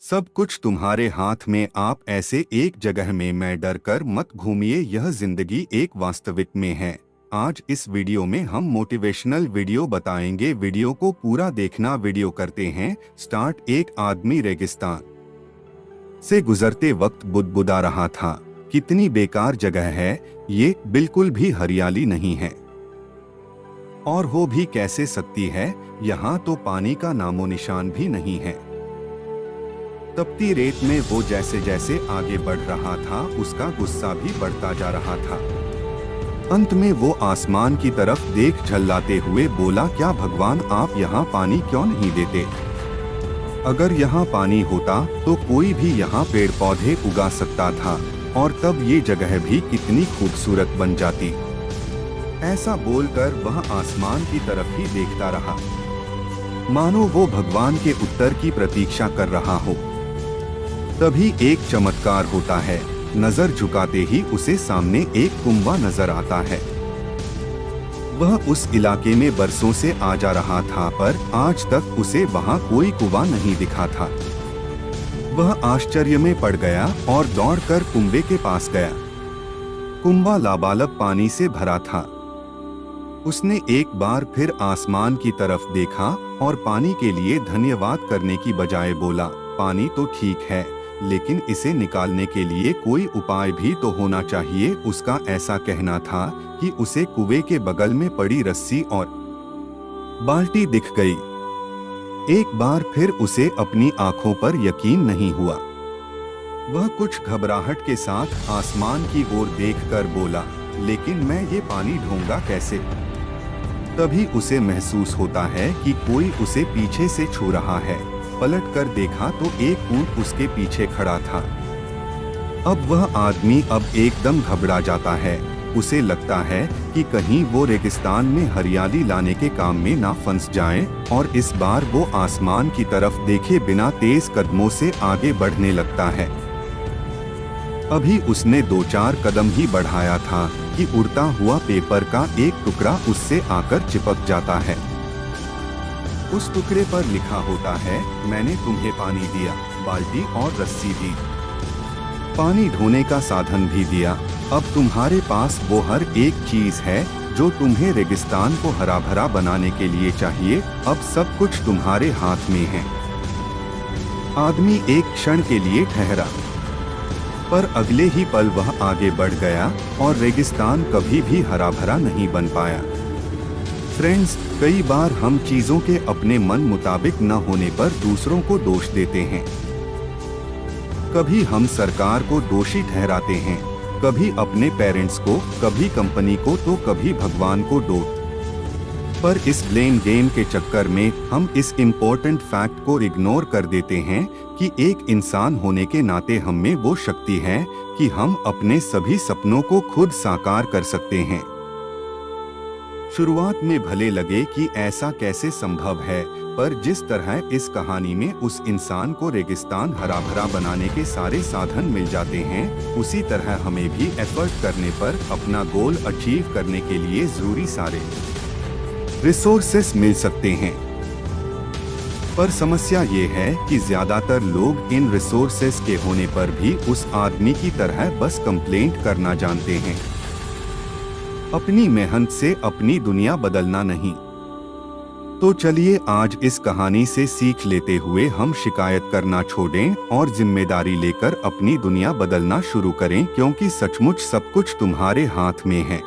सब कुछ तुम्हारे हाथ में, आप ऐसे एक जगह में मैं डर कर मत घूमिए, यह जिंदगी एक वास्तविक में है। आज इस वीडियो में हम मोटिवेशनल वीडियो बताएंगे, वीडियो को पूरा देखना। वीडियो करते हैं स्टार्ट। एक आदमी रेगिस्तान से गुजरते वक्त बुदबुदा रहा था, कितनी बेकार जगह है ये, बिल्कुल भी हरियाली नहीं है और हो भी कैसे सकती है, यहाँ तो पानी का नामो निशान भी नहीं है। तपती रेत में वो जैसे जैसे आगे बढ़ रहा था, उसका गुस्सा भी बढ़ता जा रहा था। अंत में वो आसमान की तरफ देख झल्लाते हुए बोला, क्या भगवान आप यहाँ पानी क्यों नहीं देते? अगर यहाँ पानी होता तो कोई भी यहाँ पेड़ पौधे उगा सकता था और तब ये जगह भी कितनी खूबसूरत बन जाती। ऐसा बोलकर वह आसमान की तरफ ही देखता रहा, मानो वो भगवान के उत्तर की प्रतीक्षा कर रहा हो। तभी एक चमत्कार होता है, नजर झुकाते ही उसे सामने एक कुंवा नजर आता है। वह उस इलाके में बरसों से आ जा रहा था, पर आज तक उसे वहां कोई कुआं नहीं दिखा था। वह आश्चर्य में पड़ गया और दौड़कर कुंबे के पास गया। कुंवा लबालब पानी से भरा था। उसने एक बार फिर आसमान की तरफ देखा और पानी के लिए धन्यवाद करने की बजाय बोला, पानी तो ठीक है, लेकिन इसे निकालने के लिए कोई उपाय भी तो होना चाहिए। उसका ऐसा कहना था कि उसे कुएं के बगल में पड़ी रस्सी और बाल्टी दिख गई। एक बार फिर उसे अपनी आंखों पर यकीन नहीं हुआ। वह कुछ घबराहट के साथ आसमान की ओर देखकर बोला, लेकिन मैं ये पानी ढूंढूंगा कैसे? तभी उसे महसूस होता है कि कोई उसे पीछे से छू रहा है। पलट कर देखा तो एक ऊंट उसके पीछे खड़ा था। अब वह आदमी अब एकदम घबरा जाता है। उसे लगता है कि कहीं वो रेगिस्तान में हरियाली लाने के काम में ना फंस जाए, और इस बार वो आसमान की तरफ देखे बिना तेज कदमों से आगे बढ़ने लगता है। अभी उसने 2-4 कदम ही बढ़ाया था कि उड़ता हुआ पेपर का एक टुकड़ा उससे आकर चिपक जाता है। उस टुकड़े पर लिखा होता है, मैंने तुम्हें पानी दिया, बाल्टी और रस्सी दी, पानी ढोने का साधन भी दिया। अब तुम्हारे पास वो हर एक चीज है जो तुम्हें रेगिस्तान को हरा भरा बनाने के लिए चाहिए। अब सब कुछ तुम्हारे हाथ में है। आदमी एक क्षण के लिए ठहरा, पर अगले ही पल वह आगे बढ़ गया और रेगिस्तान कभी भी हरा भरा नहीं बन पाया। फ्रेंड्स, कई बार हम चीजों के अपने मन मुताबिक न होने पर दूसरों को दोष देते हैं। कभी हम सरकार को दोषी ठहराते हैं, कभी अपने पेरेंट्स को, कभी कंपनी को, तो कभी भगवान को दोष। पर इस ब्लेम गेम के चक्कर में हम इस इम्पोर्टेंट फैक्ट को इग्नोर कर देते हैं कि एक इंसान होने के नाते हम में वो शक्ति है कि हम अपने सभी सपनों को खुद साकार कर सकते हैं। शुरुआत में भले लगे कि ऐसा कैसे संभव है, पर जिस तरह इस कहानी में उस इंसान को रेगिस्तान हरा भरा बनाने के सारे साधन मिल जाते हैं, उसी तरह हमें भी एफर्ट करने पर अपना गोल अचीव करने के लिए जरूरी सारे रिसोर्सेस मिल सकते हैं। पर समस्या ये है कि ज्यादातर लोग इन रिसोर्सेस के होने पर भी उस आदमी की तरह बस कंप्लेंट करना जानते हैं, अपनी मेहनत से अपनी दुनिया बदलना नहीं। तो चलिए आज इस कहानी से सीख लेते हुए हम शिकायत करना छोड़ें और जिम्मेदारी लेकर अपनी दुनिया बदलना शुरू करें, क्योंकि सचमुच सब कुछ तुम्हारे हाथ में है।